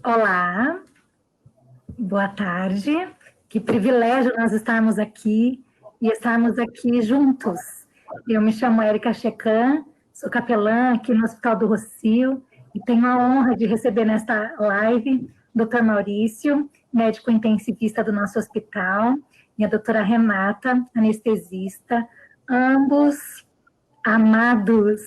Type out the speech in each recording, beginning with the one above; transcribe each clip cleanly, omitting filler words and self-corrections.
Olá, boa tarde. Que privilégio nós estarmos aqui e estarmos aqui juntos. Eu me chamo Érica Checan, sou capelã aqui no Hospital do Rossio e tenho a honra de receber nesta live o Dr. Maurício, médico intensivista do nosso hospital, e a doutora Renata, anestesista, ambos amados.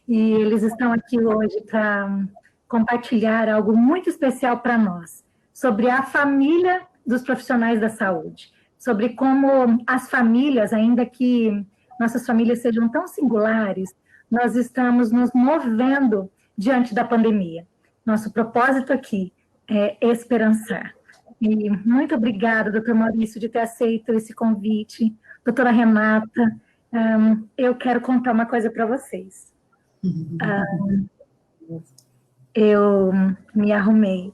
E eles estão aqui hoje para compartilhar algo muito especial para nós, sobre a família dos profissionais da saúde, sobre como as famílias, ainda que nossas famílias sejam tão singulares, nós estamos nos movendo diante da pandemia. Nosso propósito aqui é esperançar. E muito obrigada, doutor Maurício, de ter aceito esse convite. Doutora Renata, eu quero contar uma coisa para vocês. Eu me arrumei,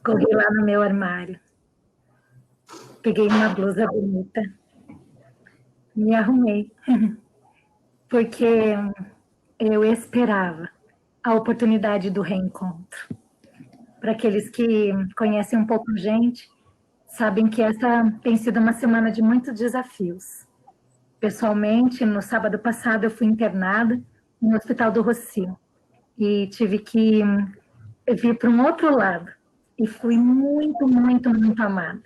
corri lá no meu armário, peguei uma blusa bonita, me arrumei, porque eu esperava a oportunidade do reencontro. Para aqueles que conhecem um pouco a gente, sabem que essa tem sido uma semana de muitos desafios. Pessoalmente, no sábado passado, eu fui internada no Hospital do Rossio e tive que vir para um outro lado. E fui muito, muito, muito amada.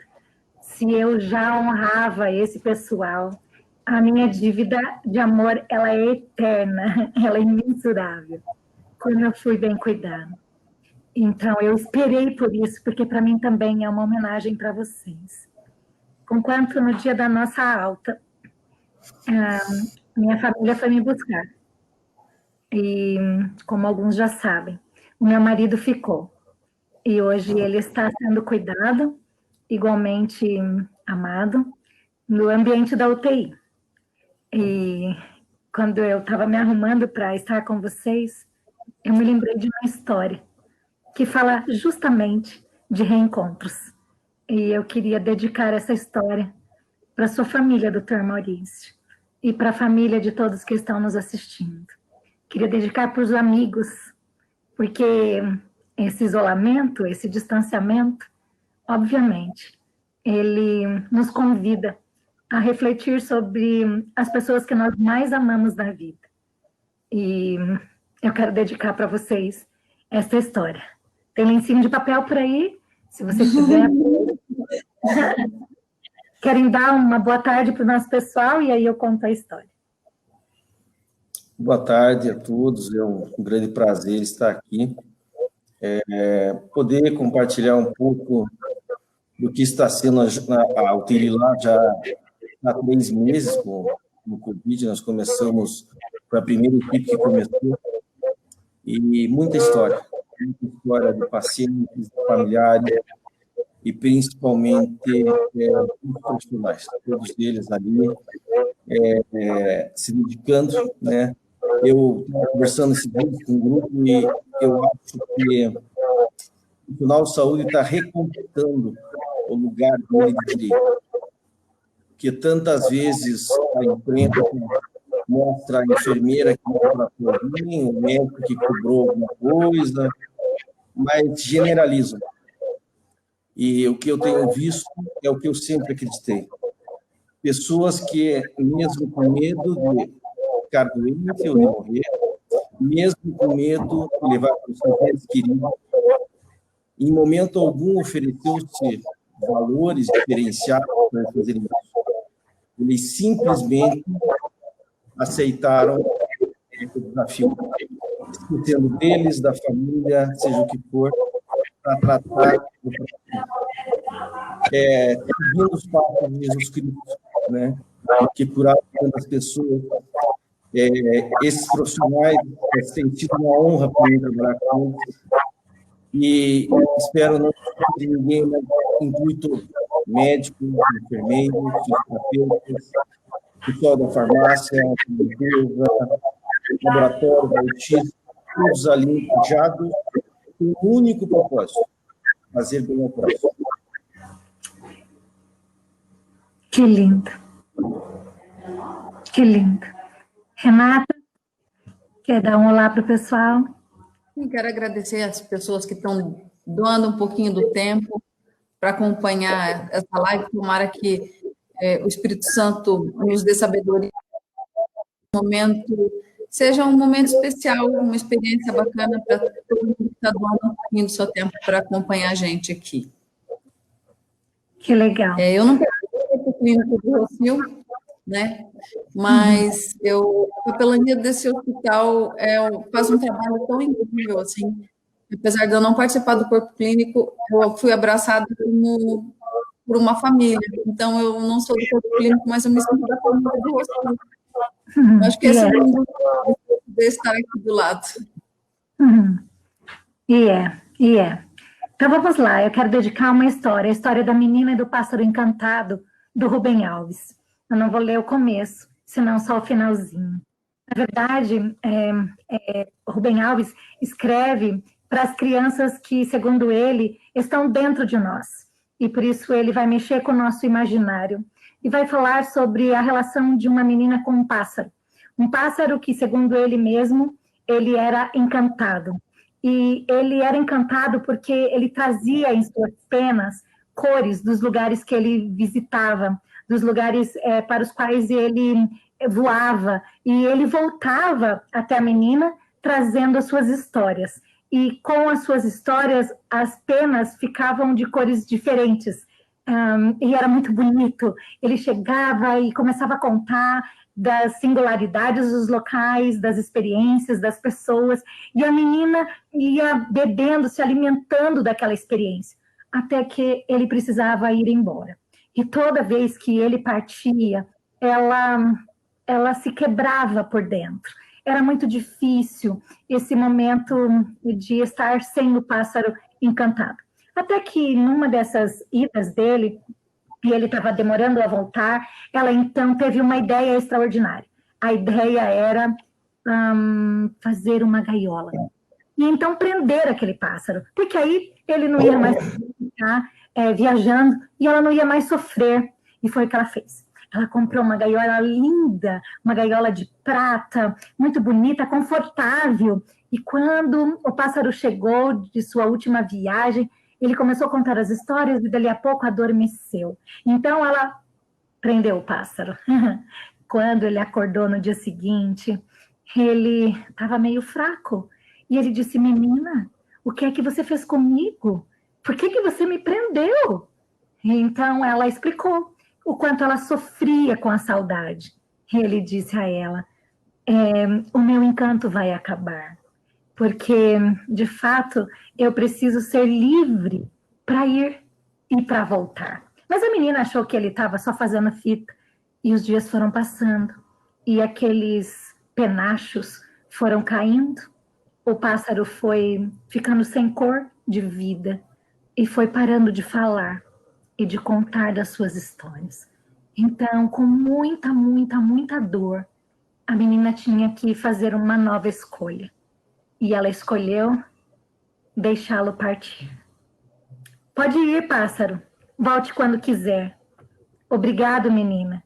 Se eu já honrava esse pessoal, a minha dívida de amor, ela é eterna, ela é imensurável. Como eu fui bem cuidada. Então, eu esperei por isso, porque para mim também é uma homenagem para vocês. Conquanto no dia da nossa alta, minha família foi me buscar. E, como alguns já sabem, o meu marido ficou. E hoje ele está sendo cuidado, igualmente amado, no ambiente da UTI. E quando eu estava me arrumando para estar com vocês, eu me lembrei de uma história que fala justamente de reencontros. E eu queria dedicar essa história para sua família, doutor Maurício, e para a família de todos que estão nos assistindo. Queria dedicar para os amigos, porque esse isolamento, esse distanciamento, obviamente, ele nos convida a refletir sobre as pessoas que nós mais amamos na vida. E eu quero dedicar para vocês essa história. Tem lencinho de papel por aí, se você tiver. Querem dar uma boa tarde para o nosso pessoal e aí eu conto a história. Boa tarde a todos, é um grande prazer estar aqui. Poder compartilhar um pouco do que está sendo a UTI lá já há 3 meses com o Covid. Nós começamos, foi a primeira equipe que começou, e muita história de pacientes, familiares, e principalmente os profissionais, todos eles ali se dedicando, né? Eu estava conversando esses dias com um grupo e eu acho que o profissional de saúde está reconquistando o lugar dele de direito. Porque tantas vezes a imprensa mostra a enfermeira que não tratou bem, o médico que cobrou alguma coisa, mas generalizam. E o que eu tenho visto é o que eu sempre acreditei. Pessoas que, mesmo com medo de ficar doente ou de morrer, mesmo com medo de levar para os seus entes queridos, em momento algum ofereceu-se valores diferenciados para fazerem isso. Eles simplesmente aceitaram o desafio, esquecendo deles, da família, seja o que for, para tratar do seguindo os passos de Jesus Cristo, né? Que curava tantas pessoas. Esses profissionais têm sido uma honra para mim trabalhar com eles, e espero não ter ninguém, mas inclui todos: médicos, enfermeiros, fisioterapeutas, pessoal da farmácia, limpeza, laboratório, autista, todos ali engajados com um único propósito: fazer bem ao próximo. Que lindo. Que lindo. Renata, quer dar um olá para o pessoal? E quero agradecer as pessoas que estão doando um pouquinho do tempo para acompanhar essa live. Tomara que o Espírito Santo nos dê sabedoria. Momento seja um momento especial, uma experiência bacana para todo mundo que está doando um pouquinho do seu tempo para acompanhar a gente aqui. Que legal. Eu não quero o clínico do Rocio, né? Mas a capelania desse hospital faz um trabalho tão incrível, assim. Apesar de eu não participar do corpo clínico, eu fui abraçada por uma família. Então, eu não sou do corpo clínico, mas eu me sinto da família do Rocio. Acho que esse é um dos de estar aqui do lado. Então vamos lá, eu quero dedicar uma história, a história da menina e do pássaro encantado, do Rubem Alves. Eu não vou ler o começo, senão só o finalzinho. Na verdade, Rubem Alves escreve para as crianças que, segundo ele, estão dentro de nós. E por isso ele vai mexer com o nosso imaginário. E vai falar sobre a relação de uma menina com um pássaro. Um pássaro que, segundo ele mesmo, ele era encantado. E ele era encantado porque ele trazia em suas penas cores dos lugares que ele visitava, dos lugares para os quais ele voava, e ele voltava até a menina trazendo as suas histórias. E com as suas histórias, as penas ficavam de cores diferentes. E era muito bonito. Ele chegava e começava a contar das singularidades dos locais, das experiências, das pessoas, e a menina ia bebendo, se alimentando daquela experiência, até que ele precisava ir embora. E toda vez que ele partia, ela se quebrava por dentro. Era muito difícil esse momento de estar sem o pássaro encantado. Até que numa dessas idas dele, e ele estava demorando a voltar, ela então teve uma ideia extraordinária. A ideia era fazer uma gaiola. E então prender aquele pássaro, porque aí ele não ia mais ficar viajando e ela não ia mais sofrer. E foi o que ela fez. Ela comprou uma gaiola linda, uma gaiola de prata, muito bonita, confortável. E quando o pássaro chegou de sua última viagem, ele começou a contar as histórias e dali a pouco adormeceu. Então ela prendeu o pássaro. Quando ele acordou no dia seguinte, ele estava meio fraco. E ele disse: menina, o que é que você fez comigo? Por que você me prendeu? E então ela explicou o quanto ela sofria com a saudade. Ele disse a ela: o meu encanto vai acabar, porque, de fato, eu preciso ser livre para ir e para voltar. Mas a menina achou que ele estava só fazendo fita, e os dias foram passando, e aqueles penachos foram caindo, o pássaro foi ficando sem cor de vida, e foi parando de falar e de contar das suas histórias. Então, com muita, muita, muita dor, a menina tinha que fazer uma nova escolha. E ela escolheu deixá-lo partir. Pode ir, pássaro. Volte quando quiser. Obrigado, menina.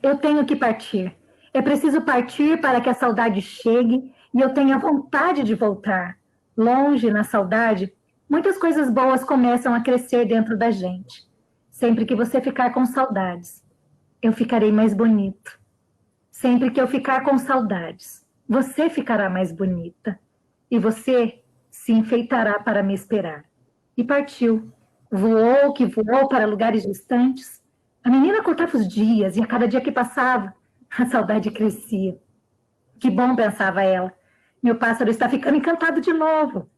Eu tenho que partir. É preciso partir para que a saudade chegue e eu tenha vontade de voltar. Longe, na saudade, muitas coisas boas começam a crescer dentro da gente. Sempre que você ficar com saudades, eu ficarei mais bonito. Sempre que eu ficar com saudades, você ficará mais bonita. E você se enfeitará para me esperar. E partiu. Voou que voou para lugares distantes. A menina contava os dias, e a cada dia que passava, a saudade crescia. Que bom, pensava ela. Meu pássaro está ficando encantado de novo.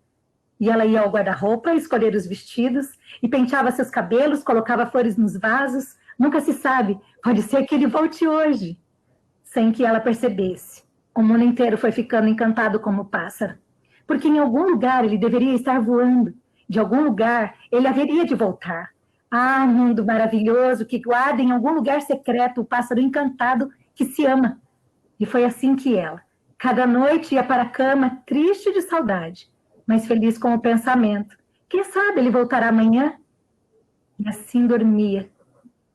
E ela ia ao guarda-roupa escolher os vestidos, e penteava seus cabelos, colocava flores nos vasos. Nunca se sabe, pode ser que ele volte hoje. Sem que ela percebesse, o mundo inteiro foi ficando encantado como o pássaro. Porque em algum lugar ele deveria estar voando. De algum lugar ele haveria de voltar. Ah, mundo maravilhoso que guarda em algum lugar secreto o pássaro encantado que se ama. E foi assim que ela, cada noite, ia para a cama triste de saudade, mas feliz com o pensamento: quem sabe ele voltará amanhã? E assim dormia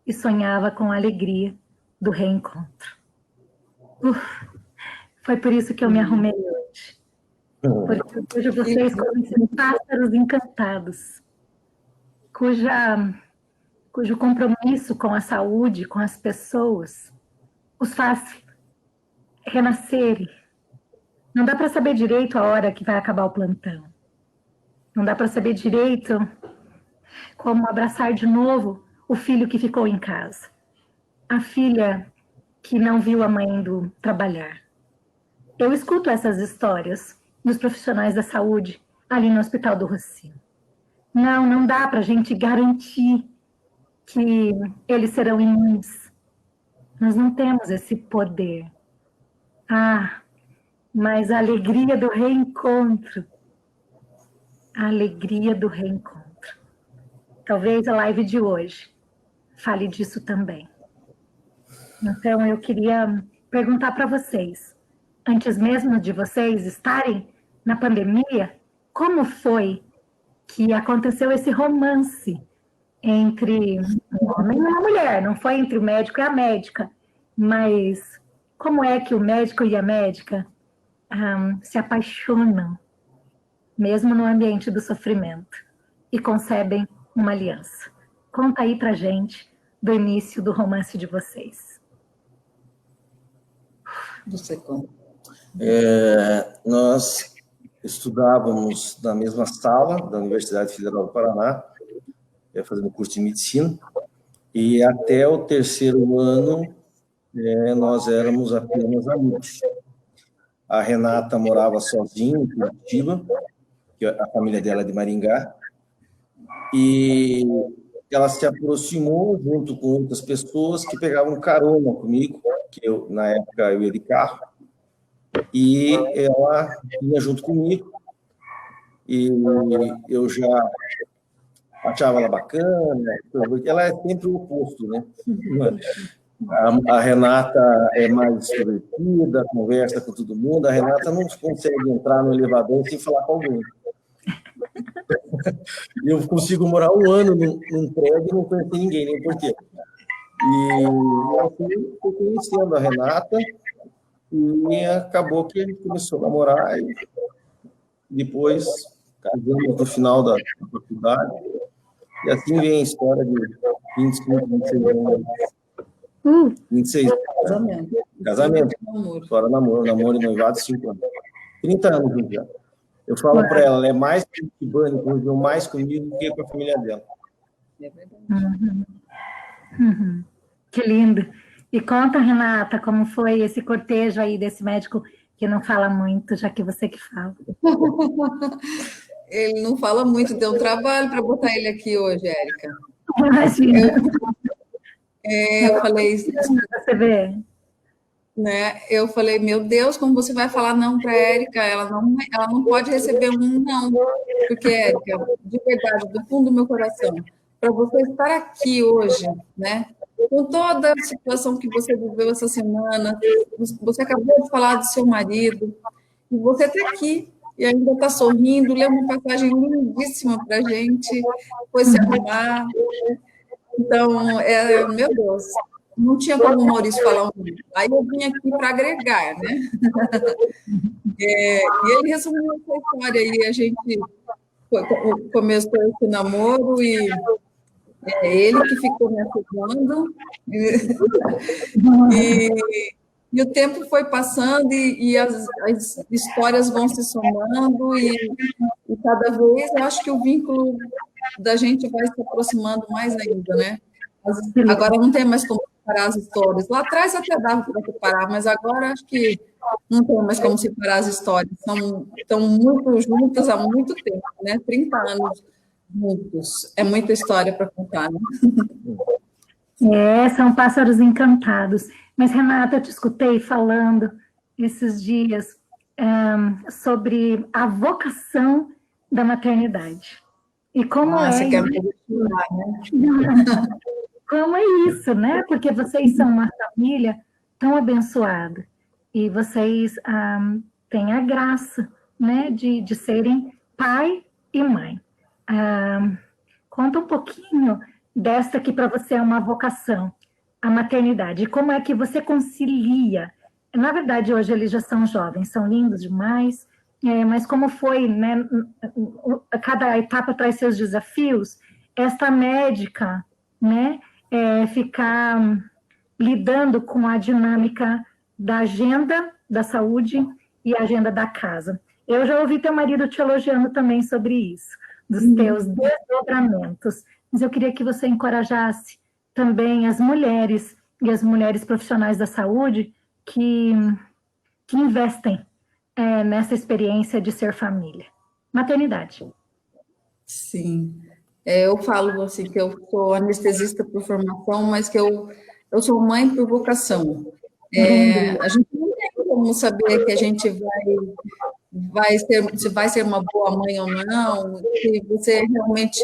e sonhava com a alegria do reencontro. Foi por isso que eu me arrumei hoje. porque eu vejo vocês como esses pássaros encantados, cujo compromisso com a saúde, com as pessoas, os faz renascerem. Não dá para saber direito a hora que vai acabar o plantão. Não dá para saber direito como abraçar de novo o filho que ficou em casa, a filha que não viu a mãe indo trabalhar. Eu escuto essas histórias dos profissionais da saúde ali no Hospital do Rocio. Não dá para a gente garantir que eles serão imunes. Nós não temos esse poder. Mas a alegria do reencontro. A alegria do reencontro. Talvez a live de hoje fale disso também. Então, eu queria perguntar para vocês, antes mesmo de vocês estarem na pandemia, como foi que aconteceu esse romance entre um homem e uma mulher? Não foi entre o médico e a médica, mas como é que o médico e a médica se apaixonam, mesmo no ambiente do sofrimento, e concebem uma aliança? Conta aí pra gente do início do romance de vocês. Você conta. Nós estudávamos na mesma sala da Universidade Federal do Paraná, fazendo curso de medicina, e até o terceiro ano nós éramos apenas amigos. A Renata morava sozinha em Curitiba, que a família dela é de Maringá, e ela se aproximou junto com outras pessoas que pegavam carona comigo, que na época eu ia de carro, e ela vinha junto comigo, e eu já achava ela bacana. Ela é sempre o oposto, né? A Renata é mais extrovertida, conversa com todo mundo. A Renata não consegue entrar no elevador sem falar com alguém. Eu consigo morar um ano num prédio e não conhecer ninguém, nem por quê. E assim, fui conhecendo a Renata, e acabou que a gente começou a namorar, e depois casamos no final da faculdade, e assim vem a história de 25, 26 anos. 26 anos. Casamento. Fora namoro e noivado, 5 anos. 30 anos já. Eu falo para ela é mais curitibana, conviveu mais comigo do que com a família dela. É verdade. Que lindo. E conta, Renata, como foi esse cortejo aí desse médico que não fala muito, já que você que fala. Ele não fala muito, deu trabalho para botar ele aqui hoje, Érica. Imagina. Eu falei... Você vê... Né? Eu falei, meu Deus, como você vai falar não para a Érica? Ela não pode receber um não, porque, Érica, de verdade, do fundo do meu coração, para você estar aqui hoje, né? Com toda a situação que você viveu essa semana, você acabou de falar do seu marido, e você está aqui, e ainda está sorrindo, leu uma passagem lindíssima para a gente, foi se arrumar. Então, meu Deus, não tinha como o Maurício falar um. Aí eu vim aqui para agregar, né? E ele resumiu essa história aí, a gente começou esse namoro e é ele que ficou me ajudando. E o tempo foi passando e as histórias vão se somando e cada vez eu acho que o vínculo da gente vai se aproximando mais ainda, né? Agora não tem mais como separar as histórias. Lá atrás até dava para separar, mas agora acho que não tem mais como separar as histórias. Estão muito juntas há muito tempo, né? 30 anos juntos. É muita história para contar, né? São pássaros encantados. Mas, Renata, eu te escutei falando esses dias sobre a vocação da maternidade. E como você quer me falar, né? Como é isso, né? Porque vocês são uma família tão abençoada e vocês têm a graça, né, de serem pai e mãe. Conta um pouquinho desta que para você é uma vocação, a maternidade. E como é que você concilia? Na verdade, hoje eles já são jovens, são lindos demais, mas como foi, né, cada etapa traz seus desafios, esta médica, né, ficar lidando com a dinâmica da agenda da saúde e a agenda da casa. Eu já ouvi teu marido te elogiando também sobre isso, dos teus desdobramentos, mas eu queria que você encorajasse também as mulheres e as mulheres profissionais da saúde que investem nessa experiência de ser família. Maternidade. Sim. Eu falo assim que eu sou anestesista por formação, mas que eu sou mãe por vocação. A gente não tem como saber que a gente se vai ser uma boa mãe ou não, se você realmente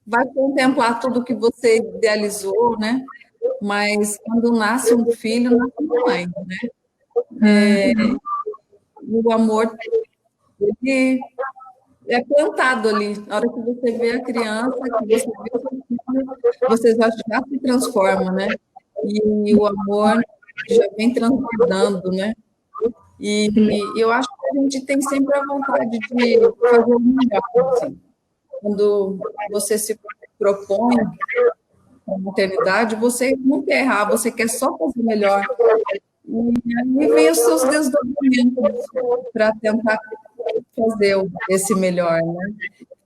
vai contemplar tudo que você idealizou, né? Mas quando nasce um filho, nasce uma mãe, né? O amor, ele é plantado ali. Na hora que você vê a criança, que você vê o seu filho, você já se transforma, né? E o amor já vem transbordando, né? E eu acho que a gente tem sempre a vontade de fazer o melhor, assim. Quando você se propõe a maternidade, você não quer errar, você quer só fazer melhor. E aí vem os seus desdobramentos para tentar fazer esse melhor, né?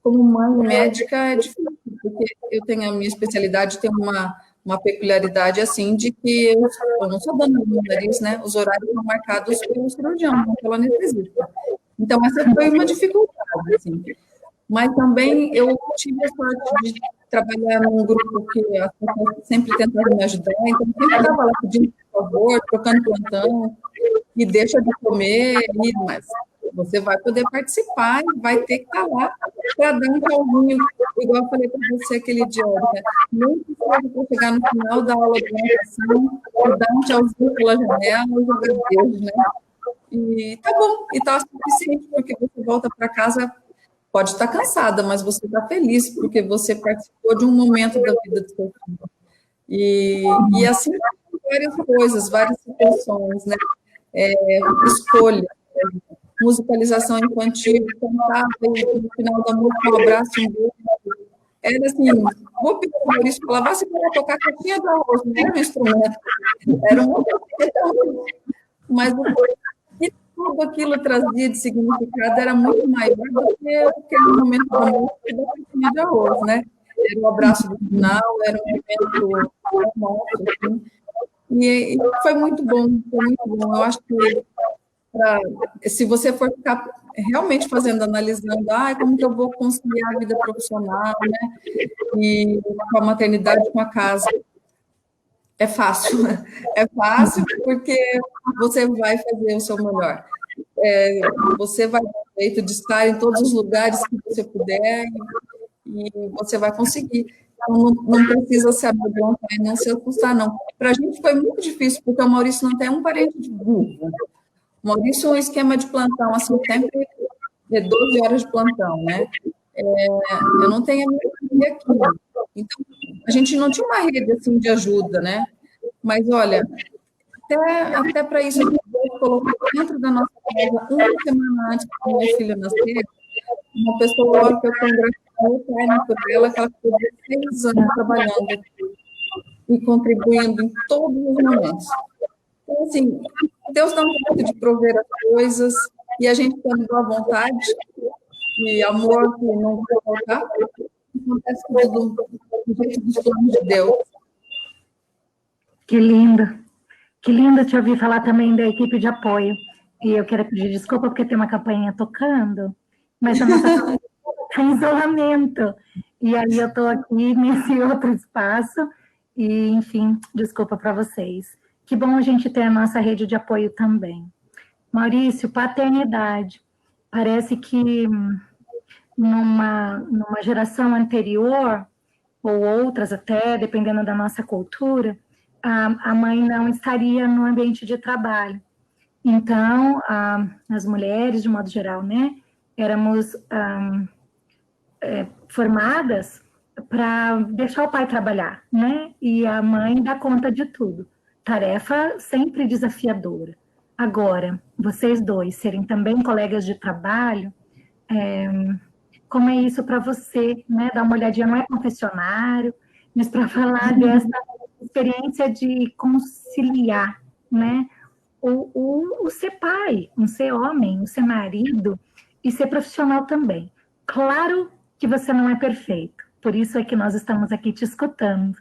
Como mãe médica é difícil, porque eu tenho a minha especialidade, tem uma peculiaridade assim de que eu não sou dona do nariz, né? Os horários são marcados pelo cirurgião, não pelo anestesista. Então essa foi uma dificuldade, assim. Mas também eu tive a sorte de trabalhar num grupo que as pessoas sempre tentaram me ajudar, então eu sempre estava lá pedindo por favor, trocando plantão, e deixa de comer, mas você vai poder participar e vai ter que estar lá para dar um tchauzinho, igual eu falei para você aquele dia, né? Nem precisa para chegar no final da aula de natação e dar um tchauzinho pela janela e jogar Deus, né? E tá bom, e tá suficiente, porque você volta para casa, pode estar cansada, mas você está feliz, porque você participou de um momento da vida do seu filho. E assim, várias coisas, várias situações, né? Escolha, musicalização infantil, cantava no final da música, um abraço, um beijo. Era assim, vou pedir para o Maurício falar, vai se para tocar a caixinha do arroz, não era um instrumento, era um mas tudo aquilo trazia de significado era muito maior do que aquele momento da música da caixinha de arroz, né? Era um abraço do final, era um momento nosso, assim. E foi muito bom, foi muito bom. Eu acho que se você for ficar realmente analisando, como que eu vou conciliar a vida profissional, né? E com a maternidade, com a casa. É fácil porque você vai fazer o seu melhor. Você vai dar o jeito de estar em todos os lugares que você puder e você vai conseguir. Então, não precisa se amedrontar e não se assustar, não. Para a gente foi muito difícil, porque o Maurício não tem um parente de vivo. O Maurício, um esquema de plantão, assim, sempre 12 horas de plantão, né? Eu não tenho a minha família aqui. Então, a gente não tinha uma rede, assim, de ajuda, né? Mas, olha, até para isso, a gente colocou dentro da nossa casa, uma semana antes da minha filha nascer, uma pessoa que eu congratulo por ela, que ela ficou 16 anos trabalhando aqui e contribuindo em todos os momentos. Então, assim, Deus dá um jeito de prover as coisas e a gente tendo boa vontade e amor que não vai voltar, acontece tudo do jeito dos planos de Deus. Que lindo. Que lindo te ouvir falar também da equipe de apoio. E eu quero pedir desculpa porque tem uma campainha tocando, mas a nossa está em isolamento. E aí eu estou aqui nesse outro espaço e, enfim, desculpa para vocês. Que bom a gente ter a nossa rede de apoio também. Maurício, paternidade. Parece que numa geração anterior, ou outras até, dependendo da nossa cultura, a mãe não estaria no ambiente de trabalho. Então, as mulheres, de modo geral, né, éramos formadas para deixar o pai trabalhar, né, e a mãe dar conta de tudo. Tarefa sempre desafiadora. Agora, vocês dois serem também colegas de trabalho, como é isso para você, né? Dar uma olhadinha, não é confessionário, mas para falar dessa experiência de conciliar, né? O ser pai, um ser homem, um ser marido e ser profissional também. Claro que você não é perfeito, por isso é que nós estamos aqui te escutando,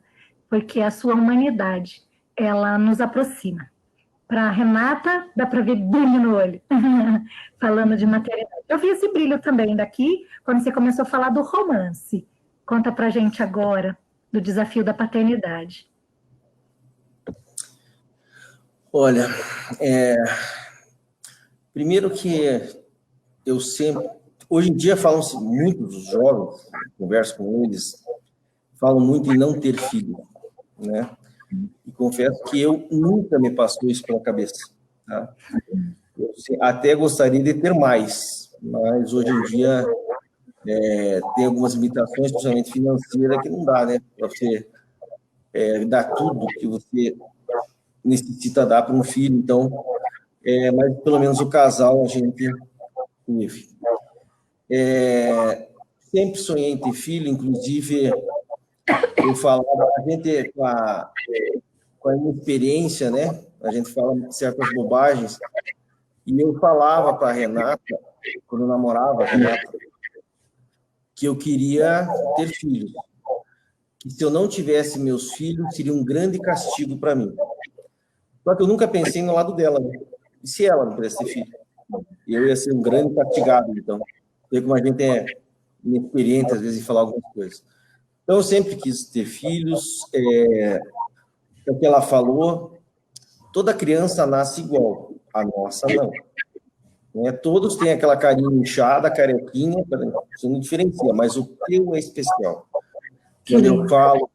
porque a sua humanidade, ela nos aproxima. Para a Renata, dá para ver brilho no olho, falando de maternidade. Eu vi esse brilho também daqui, quando você começou a falar do romance. Conta para a gente agora do desafio da paternidade. Olha, primeiro que eu sempre... Hoje em dia falam-se muito dos jovens, converso com eles, falam muito em não ter filho, né? E confesso que eu nunca me passou isso pela cabeça. Tá? Eu até gostaria de ter mais, mas hoje em dia tem algumas limitações, principalmente financeiras, que não dá, né? Para você dar tudo que você necessita dar para um filho. Então, mas pelo menos o casal a gente teve. Sempre sonhei em ter filho, inclusive eu falava, a gente com a inexperiência, né? A gente fala certas bobagens, e eu falava para a Renata, quando eu namorava a Renata, que eu queria ter filhos, que se eu não tivesse meus filhos, seria um grande castigo para mim. Só que eu nunca pensei no lado dela, né? E se ela não pudesse ter filho? Eu ia ser um grande castigado, então. Porque como a gente é inexperiente, às vezes, em falar algumas coisas. Então, eu sempre quis ter filhos. É o que ela falou, toda criança nasce igual, a nossa não. Né? Todos têm aquela carinha inchada, carequinha, você não diferencia, mas o teu é especial. Quando eu falo,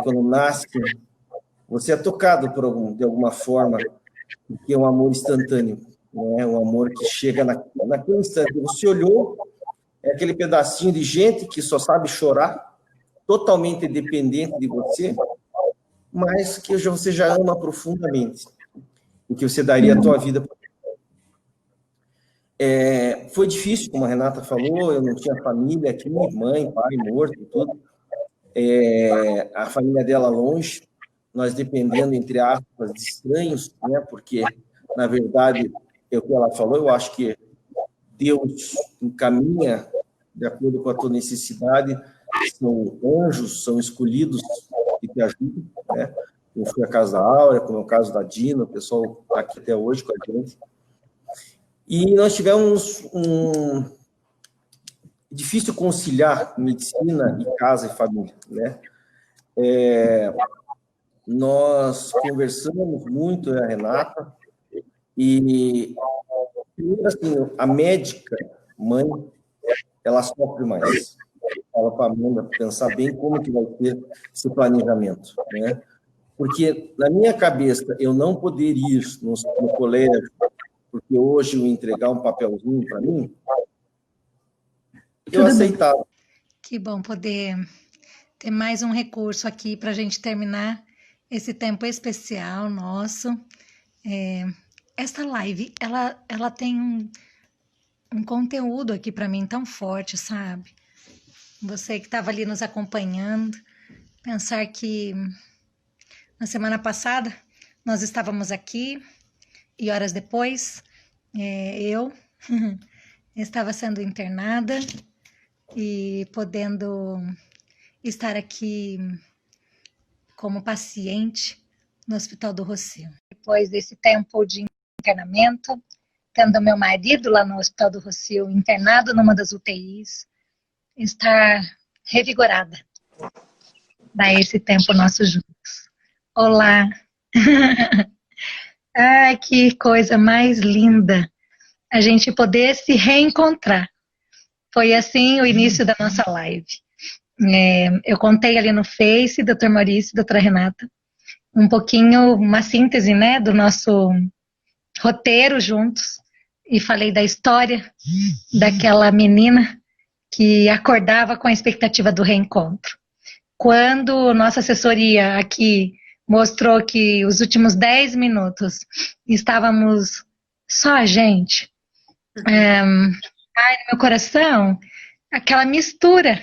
quando nasce, você é tocado de alguma forma, porque é um amor instantâneo, né? Um amor que chega naquele instante. Você olhou, é aquele pedacinho de gente que só sabe chorar, totalmente dependente de você, mas que você já ama profundamente, e que você daria a tua vida. Foi difícil, como a Renata falou, eu não tinha família aqui, mãe, pai, morto, tudo. A família dela longe, nós dependendo, entre aspas, de estranhos, né? Porque, na verdade, é o que ela falou, eu acho que Deus encaminha de acordo com a tua necessidade, são anjos, são escolhidos que te ajudam, né? Como foi a casa da Áurea, como é o caso da Dina, o pessoal está aqui até hoje com a gente. E nós tivemos difícil conciliar medicina e casa e família, né? Nós conversamos muito, eu e a Renata, e primeiro assim, a médica, mãe, ela sofre mais. Fala para a Amanda pensar bem como que vai ser esse planejamento, né? Porque, na minha cabeça, eu não poder ir no colégio, porque hoje eu entregar um papelzinho para mim, eu aceitava. Que bom poder ter mais um recurso aqui para a gente terminar esse tempo especial nosso. Essa live, ela tem um conteúdo aqui para mim tão forte, sabe? Você que estava ali nos acompanhando, pensar que na semana passada nós estávamos aqui e horas depois eu estava sendo internada e podendo estar aqui como paciente no Hospital do Rossio. Depois desse tempo de internamento, tendo meu marido lá no Hospital do Rossio internado numa das UTIs, estar revigorada. Dar esse tempo nosso juntos. Olá! Ai, que coisa mais linda a gente poder se reencontrar. Foi assim o início da nossa live. Eu contei ali no Face, Dr. Maurício, doutora Renata, um pouquinho, uma síntese, né, do nosso roteiro juntos, e falei da história daquela menina que acordava com a expectativa do reencontro. Quando nossa assessoria aqui mostrou que os últimos 10 minutos estávamos só a gente. No meu coração, aquela mistura,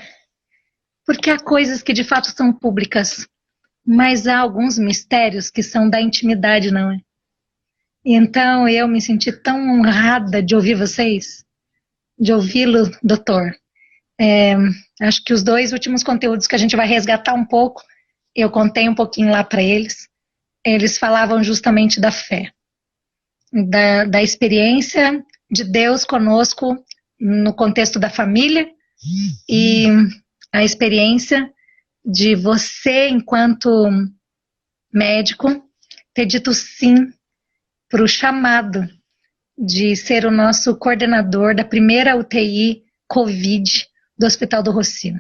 porque há coisas que de fato são públicas, mas há alguns mistérios que são da intimidade, não é? Então eu me senti tão honrada de ouvir vocês, de ouvi-lo, doutor. Acho que os 2 últimos conteúdos que a gente vai resgatar um pouco, eu contei um pouquinho lá para eles, eles falavam justamente da fé, da experiência de Deus conosco no contexto da família e a experiência de você, enquanto médico, ter dito sim para o chamado de ser o nosso coordenador da primeira UTI COVID do Hospital do Rocio.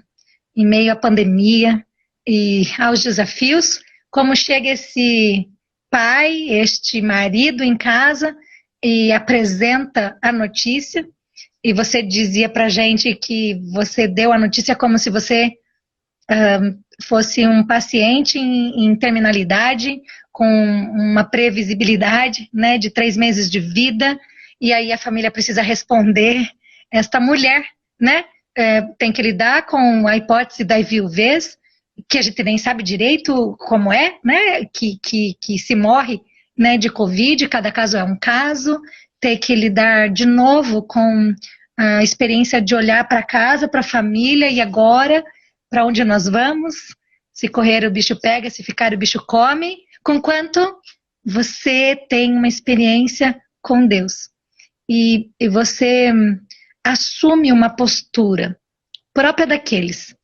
Em meio à pandemia e aos desafios, como chega esse pai, este marido em casa e apresenta a notícia, e você dizia para a gente que você deu a notícia como se você fosse um paciente em terminalidade, com uma previsibilidade, né, de 3 meses de vida, e aí a família precisa responder, esta mulher, né, tem que lidar com a hipótese da viuvez, que a gente nem sabe direito como é, né, que se morre, né, de Covid, cada caso é um caso, ter que lidar de novo com a experiência de olhar para casa, para a família, e agora, para onde nós vamos? Se correr o bicho pega, se ficar o bicho come, conquanto você tem uma experiência com Deus. E você assume uma postura própria daqueles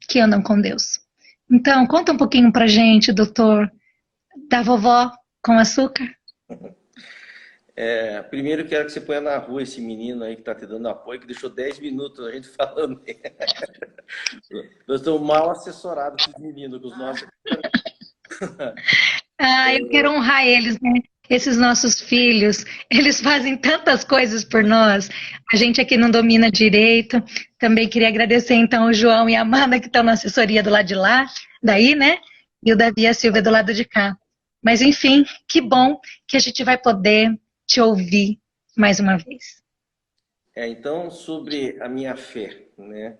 que andam com Deus. Então, conta um pouquinho pra gente, doutor, da vovó com açúcar. Primeiro, quero que você ponha na rua esse menino aí que está te dando apoio, que deixou 10 minutos a gente falando. Nós estamos mal assessorados com os meninos, com os nossos. Eu quero honrar eles, né? Esses nossos filhos, eles fazem tantas coisas por nós. A gente aqui não domina direito. Também queria agradecer, então, o João e a Amanda, que estão na assessoria do lado de lá, daí, né? E o Davi e a Silvia do lado de cá. Mas, enfim, que bom que a gente vai poder te ouvir mais uma vez. Então, sobre a minha fé, né?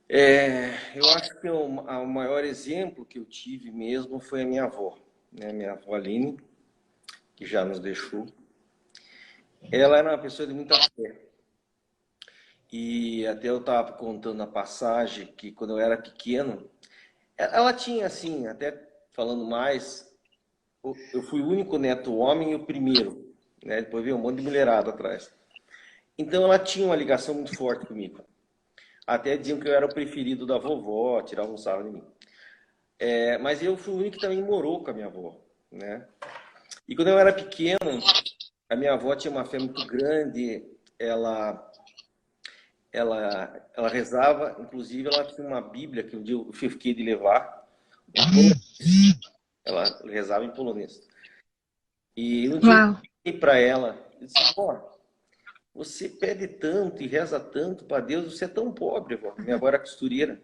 Eu acho que o maior exemplo que eu tive mesmo foi a minha avó, né? Minha avó Aline, que já nos deixou. Ela era uma pessoa de muita fé. E até eu estava contando a passagem que quando eu era pequeno, ela tinha assim, até falando mais, eu fui o único neto homem e o primeiro, né? Depois veio um monte de mulherada atrás. Então ela tinha uma ligação muito forte comigo. Até diziam que eu era o preferido da vovó, tiravam um sarro de mim. Mas eu fui o único que também morou com a minha avó, né? E quando eu era pequeno, a minha avó tinha uma fé muito grande, ela rezava, inclusive ela tinha uma Bíblia que um dia eu fiquei de levar, ela rezava em polonês. E um dia eu falei para ela, eu disse, vó, você pede tanto e reza tanto para Deus, você é tão pobre, vó. Minha avó era costureira.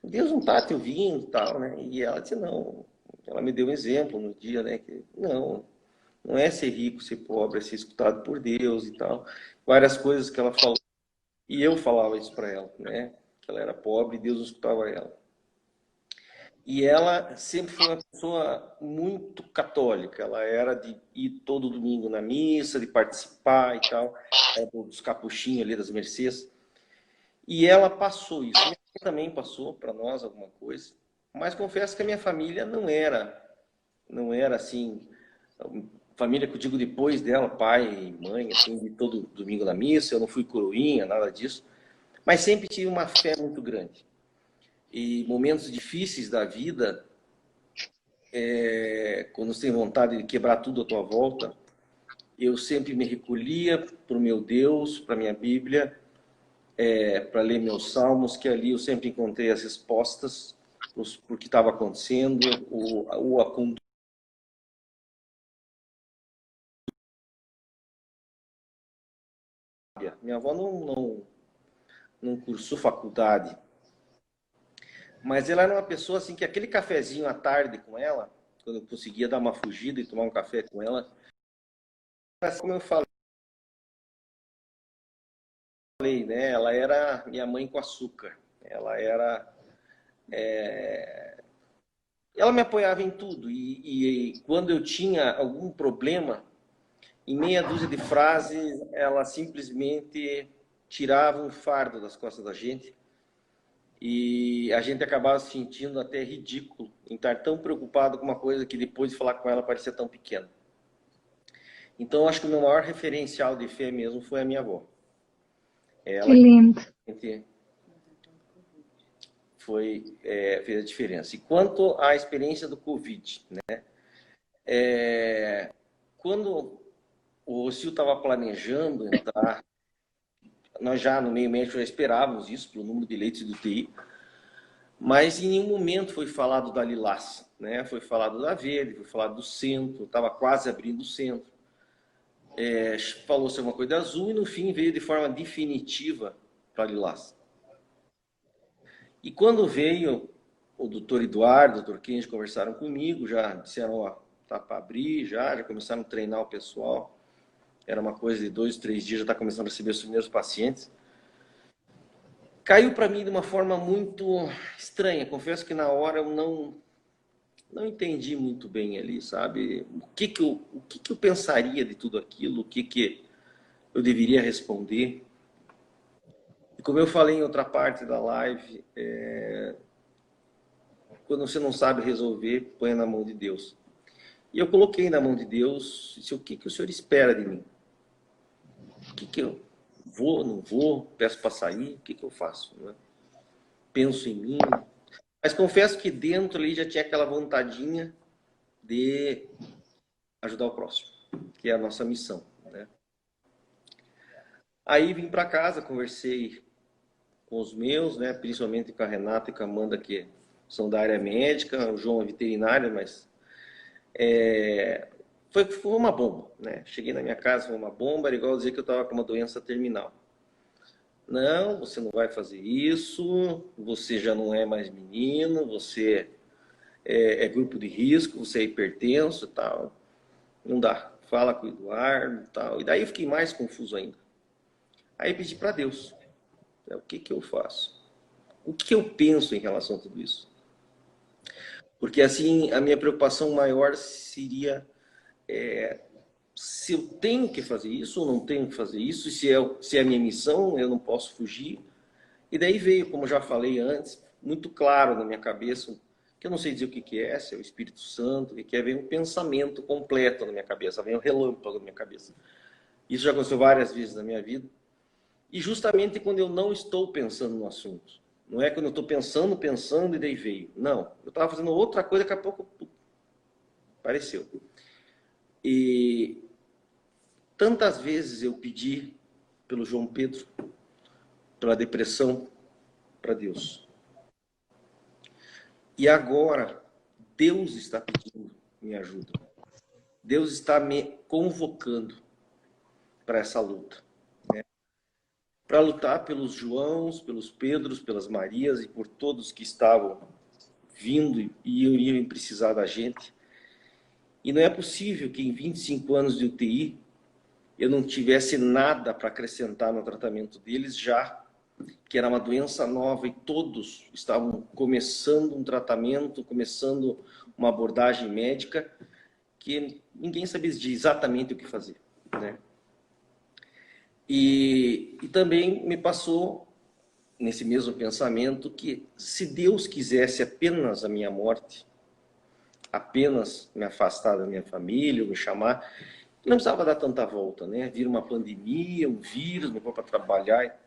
Deus não está te ouvindo e tal, né? E ela disse, não, ela me deu um exemplo no dia, né? Que não é ser rico, ser pobre, é ser escutado por Deus e tal. Várias coisas que ela falou. E eu falava isso para ela, né? Que ela era pobre e Deus não escutava ela. E ela sempre foi uma pessoa muito católica. Ela era de ir todo domingo na missa, de participar e tal, dos capuchinhos ali das Mercês. E ela passou isso. Minha mãe também passou para nós alguma coisa. Mas confesso que a minha família não era assim, família que eu digo depois dela, pai e mãe, assim, de todo domingo na missa. Eu não fui coroinha, nada disso. Mas sempre tive uma fé muito grande. E momentos difíceis da vida, quando você tem vontade de quebrar tudo à tua volta, eu sempre me recolhia para o meu Deus, para a minha Bíblia, para ler meus salmos, que ali eu sempre encontrei as respostas por que estava acontecendo, a conduta. Minha avó não cursou faculdade, Mas ela era uma pessoa assim que aquele cafezinho à tarde com ela, quando eu conseguia dar uma fugida e tomar um café com ela, mas como eu falei, né? Ela era minha mãe com açúcar. Ela era, ela me apoiava em tudo e quando eu tinha algum problema, em meia dúzia de frases, ela simplesmente tirava um fardo das costas da gente e a gente acabava se sentindo até ridículo em estar tão preocupado com uma coisa que depois de falar com ela parecia tão pequena. Então, acho que o meu maior referencial de fé mesmo foi a minha avó. Ela Que lindo. fez a diferença. E quanto à experiência do Covid, né? Quando o Rocio estava planejando entrar, nós já no meio médico já esperávamos isso pelo número de leitos do UTI, mas em nenhum momento foi falado da Lilás, né? Foi falado da Verde, foi falado do centro, estava quase abrindo o centro. Falou-se uma coisa azul e no fim veio de forma definitiva para a Lilás. E quando veio o doutor Eduardo, o doutor Kenji conversaram comigo, já disseram, ó, tá para abrir, já começaram a treinar o pessoal. Era uma coisa de 2, 3 dias, já está começando a receber os primeiros pacientes. Caiu para mim de uma forma muito estranha. Confesso que na hora eu não entendi muito bem ali, sabe? O que eu pensaria de tudo aquilo, o que eu deveria responder. E como eu falei em outra parte da live, quando você não sabe resolver, põe na mão de Deus. E eu coloquei na mão de Deus, disse, o que o Senhor espera de mim? O que eu vou, não vou, peço para sair, o que eu faço? Né? Penso em mim. Mas confesso que dentro ali já tinha aquela vontadinha de ajudar o próximo, que é a nossa missão. Né? Aí vim para casa, conversei com os meus, né, principalmente com a Renata e com a Amanda, que são da área médica, o João é veterinário, mas foi uma bomba, né? Cheguei na minha casa, foi uma bomba, era igual dizer que eu estava com uma doença terminal. Não, você não vai fazer isso, você já não é mais menino, você é grupo de risco, você é hipertenso e tal. Não dá, fala com o Eduardo e tal. E daí eu fiquei mais confuso ainda. Aí pedi para Deus, né, o que eu faço? O que eu penso em relação a tudo isso? Porque assim, a minha preocupação maior seria se eu tenho que fazer isso ou não tenho que fazer isso, e se é a minha missão, eu não posso fugir. E daí veio, como já falei antes, muito claro na minha cabeça, que eu não sei dizer o que é, se é o Espírito Santo, o que é, veio um pensamento completo na minha cabeça, veio um relâmpago na minha cabeça. Isso já aconteceu várias vezes na minha vida. E justamente quando eu não estou pensando no assunto. Não é quando eu estou pensando e daí veio. Não, eu estava fazendo outra coisa, daqui a pouco apareceu. E tantas vezes eu pedi pelo João Pedro, pela depressão, para Deus. E agora, Deus está pedindo minha ajuda. Deus está me convocando para essa luta. Né? Para lutar pelos Joãos, pelos Pedros, pelas Marias e por todos que estavam vindo e iriam precisar da gente. E não é possível que em 25 anos de UTI eu não tivesse nada para acrescentar no tratamento deles, já que era uma doença nova e todos estavam começando um tratamento, começando uma abordagem médica, que ninguém sabia exatamente o que fazer. Né? E também me passou, nesse mesmo pensamento, que se Deus quisesse apenas a minha morte, apenas me afastar da minha família, ou me chamar, não precisava dar tanta volta, né? Vir uma pandemia, um vírus, me pôr para trabalhar,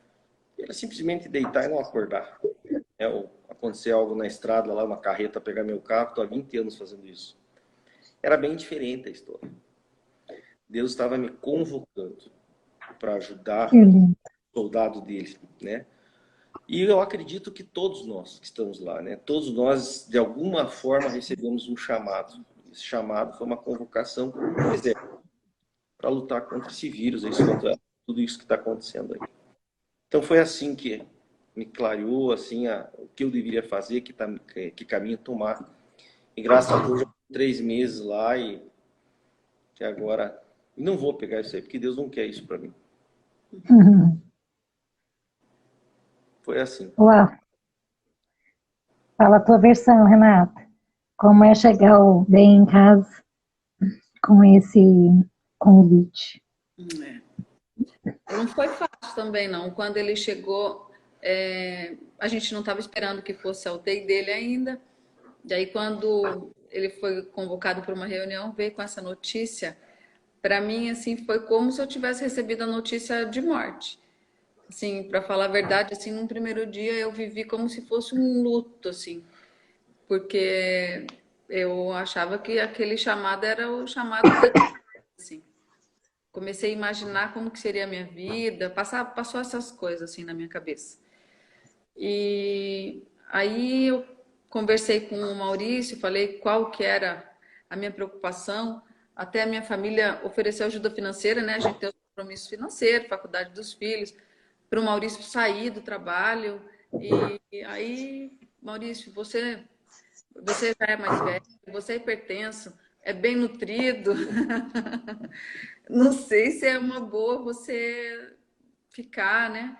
era simplesmente deitar e não acordar. Ou acontecer algo na estrada, lá uma carreta pegar meu carro, estou há 20 anos fazendo isso. Era bem diferente a história. Deus estava me convocando para ajudar o soldado dele, né? E eu acredito que todos nós que estamos lá, né? Todos nós, de alguma forma, recebemos um chamado. Esse chamado foi uma convocação para o exército, para lutar contra esse vírus, contra tudo isso que está acontecendo aí. Então foi assim que me clareou assim o que eu deveria fazer, que caminho tomar. E graças a Deus, já 3 meses lá e que agora não vou pegar isso aí, porque Deus não quer isso para mim. Uhum. Foi assim. Uau. Fala a tua versão, Renata. Como é chegar bem em casa com esse convite? Não foi fácil também, não. Quando ele chegou, a gente não estava esperando que fosse a UTI dele ainda. E aí, quando ele foi convocado para uma reunião, veio com essa notícia. Para mim, assim, foi como se eu tivesse recebido a notícia de morte. Assim, para falar a verdade, assim, no primeiro dia eu vivi como se fosse um luto, assim, porque eu achava que aquele chamado era o chamado de Deus, assim. Comecei a imaginar como que seria a minha vida, passou essas coisas assim na minha cabeça. E aí eu conversei com o Maurício, falei qual que era a minha preocupação, até a minha família ofereceu ajuda financeira, né? A gente tem os compromissos financeiros, faculdade dos filhos, para o Maurício sair do trabalho. E aí, Maurício, você já é mais velho, você é hipertenso, é bem nutrido. Não sei se é uma boa você ficar, né?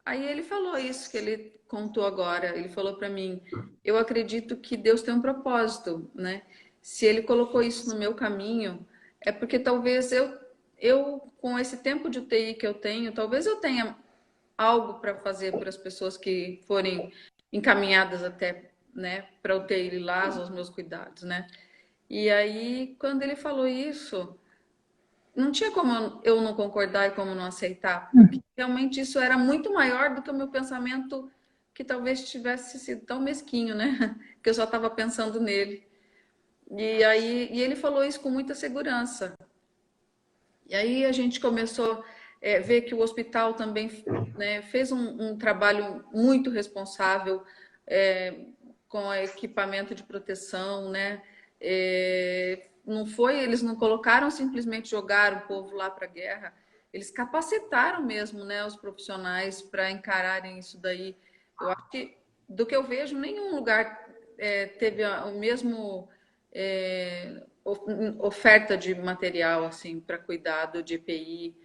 Aí ele falou isso que ele contou agora. Ele falou para mim: eu acredito que Deus tem um propósito, né? Se ele colocou isso no meu caminho, é porque talvez eu com esse tempo de UTI que eu tenho, talvez eu tenha algo para fazer para as pessoas que forem encaminhadas até, né, para UTI lá, aos meus cuidados, né? E aí, quando ele falou isso, não tinha como eu não concordar e como não aceitar, porque realmente isso era muito maior do que o meu pensamento, que talvez tivesse sido tão mesquinho, né? Que eu só estava pensando nele. E ele falou isso com muita segurança. E aí a gente começou a ver que o hospital também, né, fez um trabalho muito responsável, com equipamento de proteção, né? Não foi, eles não colocaram simplesmente jogar o povo lá para a guerra, eles capacitaram mesmo, né, os profissionais para encararem isso daí. Eu acho que, do que eu vejo, nenhum lugar teve o mesmo oferta de material assim para cuidado de EPI.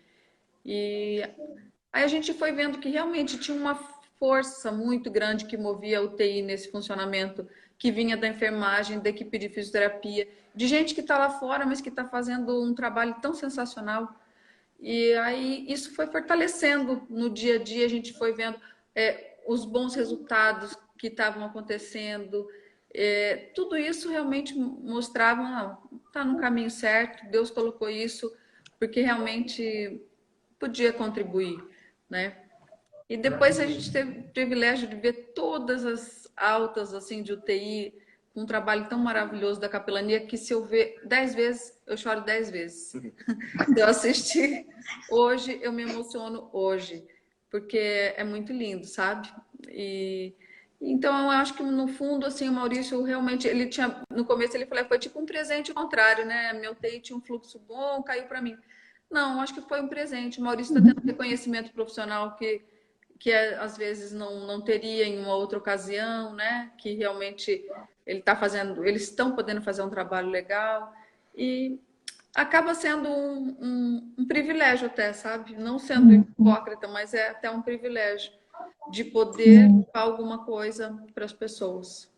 E aí a gente foi vendo que realmente tinha uma força muito grande que movia a UTI nesse funcionamento, que vinha da enfermagem, da equipe de fisioterapia, de gente que está lá fora, mas que está fazendo um trabalho tão sensacional. E aí isso foi fortalecendo no dia a dia, a gente foi vendo os bons resultados que estavam acontecendo. Tudo isso realmente mostrava, está no caminho certo, Deus colocou isso, porque realmente podia contribuir, né? E depois a gente teve o privilégio de ver todas as altas assim de UTI, um trabalho tão maravilhoso da capelania, que se eu ver 10 vezes, eu choro 10 vezes. Se eu assistir hoje, eu me emociono hoje, porque é muito lindo, sabe? Então eu acho que no fundo, assim, o Maurício realmente, ele tinha, no começo ele falou, foi tipo um presente contrário, né? Meu UTI tinha um fluxo bom, caiu para mim. Não, acho que foi um presente. O Maurício está tendo reconhecimento profissional que às vezes não teria em uma outra ocasião, né? Que realmente eles estão podendo fazer um trabalho legal e acaba sendo um privilégio até, sabe? Não sendo hipócrita, mas é até um privilégio de poder dar alguma coisa para as pessoas.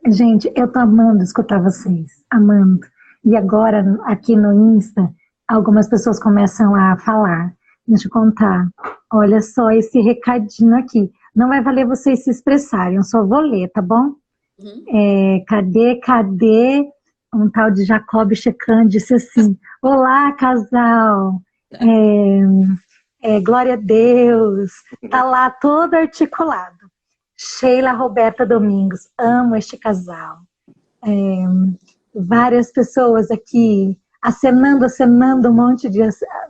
Gente, eu tô amando escutar vocês, amando. E agora, aqui no Insta, algumas pessoas começam a falar. Deixa eu contar. Olha só esse recadinho aqui. Não vai valer vocês se expressarem, eu só vou ler, tá bom? Cadê? Um tal de Jacob Checan disse assim: olá, casal. Glória a Deus. Tá lá todo articulado. Sheila Roberta Domingos, amo este casal. Várias pessoas aqui acenando um monte de,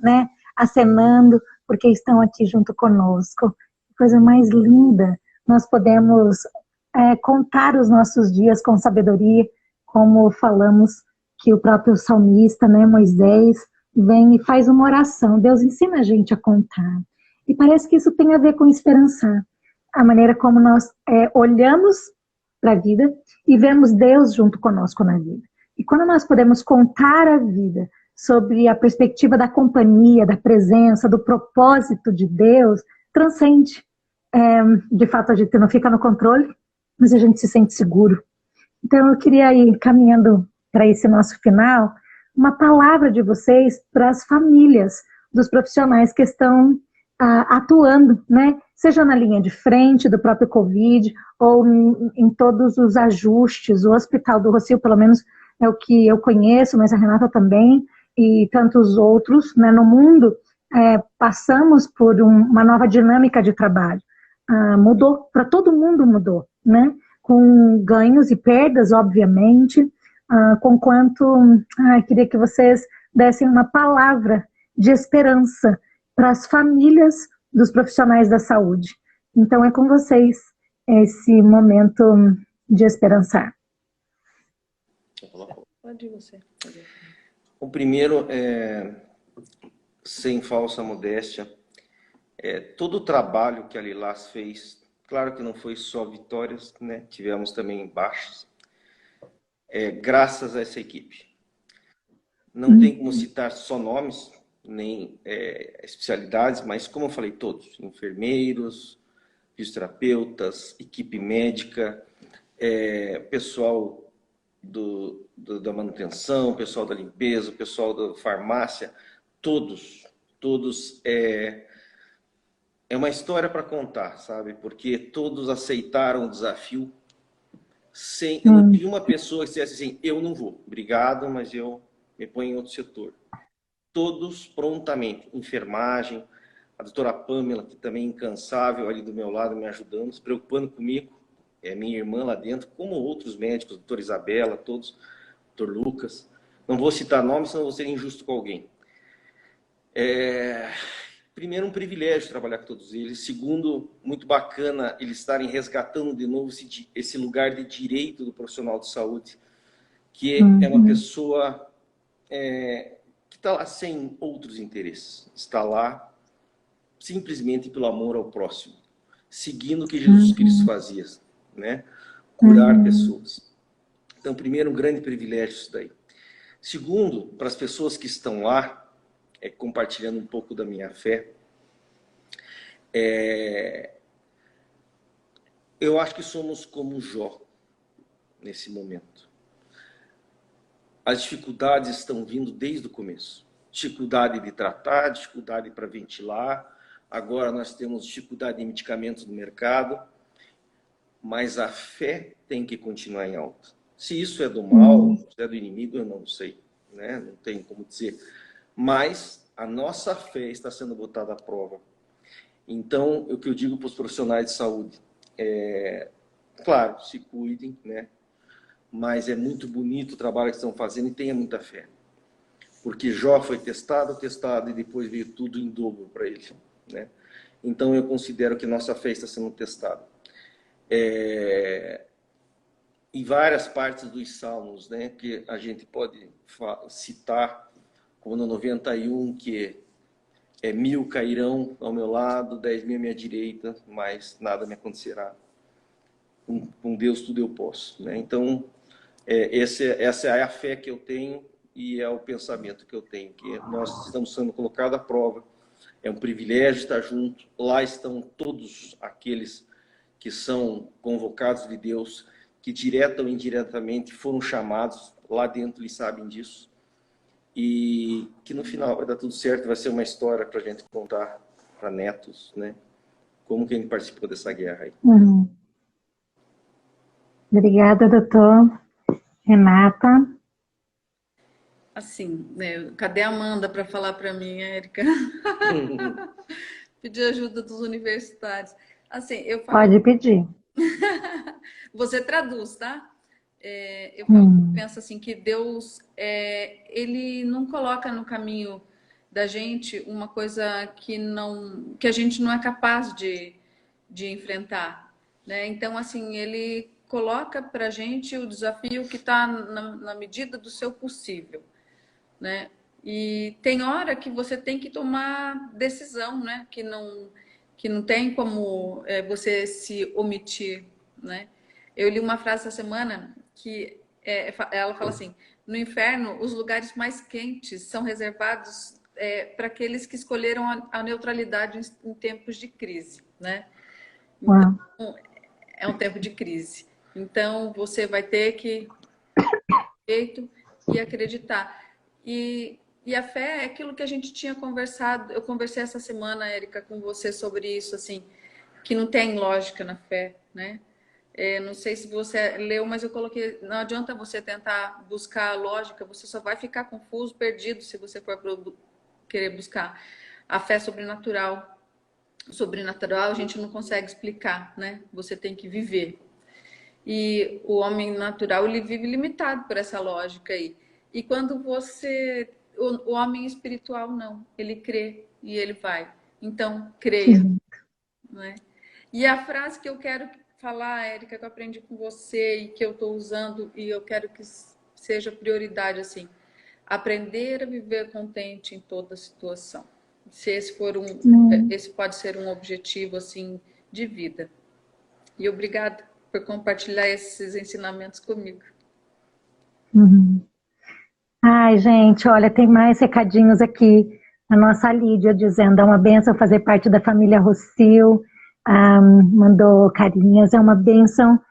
né? Acenando, porque estão aqui junto conosco. Coisa mais linda. Nós podemos contar os nossos dias com sabedoria, como falamos que o próprio salmista, né, Moisés, vem e faz uma oração. Deus ensina a gente a contar. E parece que isso tem a ver com esperançar. A maneira como nós olhamos para a vida e vemos Deus junto conosco na vida. E quando nós podemos contar a vida sobre a perspectiva da companhia, da presença, do propósito de Deus, transcende. De fato, a gente não fica no controle, mas a gente se sente seguro. Então, eu queria ir caminhando para esse nosso final, uma palavra de vocês para as famílias dos profissionais que estão atuando, né? Seja na linha de frente do próprio Covid, ou em todos os ajustes. O Hospital do Rossio, pelo menos, é o que eu conheço, mas a Renata também, e tantos outros, né, no mundo, passamos por uma nova dinâmica de trabalho. Mudou, para todo mundo mudou, né? Com ganhos e perdas, obviamente, queria que vocês dessem uma palavra de esperança para as famílias dos profissionais da saúde. Então, é com vocês esse momento de esperançar. Pode ir você. O primeiro, sem falsa modéstia, todo o trabalho que a Lilás fez, claro que não foi só vitórias, né? Tivemos também baixas, graças a essa equipe. Não tem como citar só nomes, nem especialidades, mas como eu falei, todos, enfermeiros, fisioterapeutas, equipe médica, pessoal da manutenção, pessoal da limpeza, pessoal da farmácia, todos é uma história para contar, sabe? Porque todos aceitaram o desafio sem... Eu não tive uma pessoa que dissesse assim, eu não vou, obrigado, mas eu me ponho em outro setor. Todos prontamente, enfermagem, a doutora Pamela, que também é incansável ali do meu lado, me ajudando, se preocupando comigo, minha irmã lá dentro, como outros médicos, doutora Isabela, todos, doutor Lucas. Não vou citar nomes, senão vou ser injusto com alguém. Primeiro, um privilégio trabalhar com todos eles. Segundo, muito bacana eles estarem resgatando de novo esse lugar de direito do profissional de saúde, que é uma pessoa que está lá sem outros interesses. Está lá simplesmente pelo amor ao próximo, seguindo o que Jesus Cristo fazia, né? Curar pessoas. Então, primeiro, um grande privilégio isso daí. Segundo, para as pessoas que estão lá, compartilhando um pouco da minha fé, eu acho que somos como Jó, nesse momento. As dificuldades estão vindo desde o começo. Dificuldade de tratar, dificuldade para ventilar. Agora nós temos dificuldade de medicamentos no mercado. Mas a fé tem que continuar em alta. Se isso é do mal, se é do inimigo, eu não sei, né? Não tem como dizer. Mas a nossa fé está sendo botada à prova. Então, o que eu digo para os profissionais de saúde claro, se cuidem, né? Mas é muito bonito o trabalho que estão fazendo e tenha muita fé. Porque Jó foi testado e depois veio tudo em dobro para ele, né? Então, eu considero que nossa fé está sendo testada. Em várias partes dos Salmos, né, que a gente pode citar, como no 91, que 1000 cairão ao meu lado, 10.000 à minha direita, mas nada me acontecerá. Com Deus tudo eu posso, né? Então, essa é a fé que eu tenho e é o pensamento que eu tenho, que nós estamos sendo colocados à prova. É um privilégio estar junto. Lá estão todos aqueles que são convocados de Deus, que direta ou indiretamente foram chamados, lá dentro eles sabem disso, e que no final vai dar tudo certo, vai ser uma história para a gente contar para netos, né? Como que a gente participou dessa guerra aí. Obrigada, doutor. Renata? Assim, né? Cadê a Amanda para falar para mim, Érica? Pedir ajuda dos universitários. Assim, eu falo... Pode pedir. Você traduz, tá? Eu penso assim que Deus, ele não coloca no caminho da gente uma coisa que a gente não é capaz de enfrentar, né? Então, assim, ele coloca para a gente o desafio que está na medida do seu possível, né? E tem hora que você tem que tomar decisão, né? Que não tem como você se omitir, né? Eu li uma frase essa semana que ela fala assim: no inferno, os lugares mais quentes são reservados para aqueles que escolheram a neutralidade em tempos de crise, né? Então, é um tempo de crise. Então, você vai ter que feito e acreditar. E a fé é aquilo que a gente tinha conversado. Eu conversei essa semana, Érica, com você sobre isso, assim, que não tem lógica na fé, né? Não sei se você leu, mas eu coloquei. Não adianta você tentar buscar a lógica, você só vai ficar confuso, perdido, se você for querer buscar a fé sobrenatural. Sobrenatural a gente não consegue explicar, né? Você tem que viver. E o homem natural, ele vive limitado por essa lógica aí. E quando você... O homem espiritual, não. Ele crê e ele vai. Então, creia. Né? E a frase que eu quero falar, Érica, que eu aprendi com você e que eu estou usando e eu quero que seja prioridade, assim. Aprender a viver contente em toda situação. Se esse for esse pode ser um objetivo, assim, de vida. E obrigada por compartilhar esses ensinamentos comigo. Ai, gente, olha, tem mais recadinhos aqui. A nossa Lídia dizendo, é uma bênção fazer parte da família Rocio, mandou carinhas, é uma bênção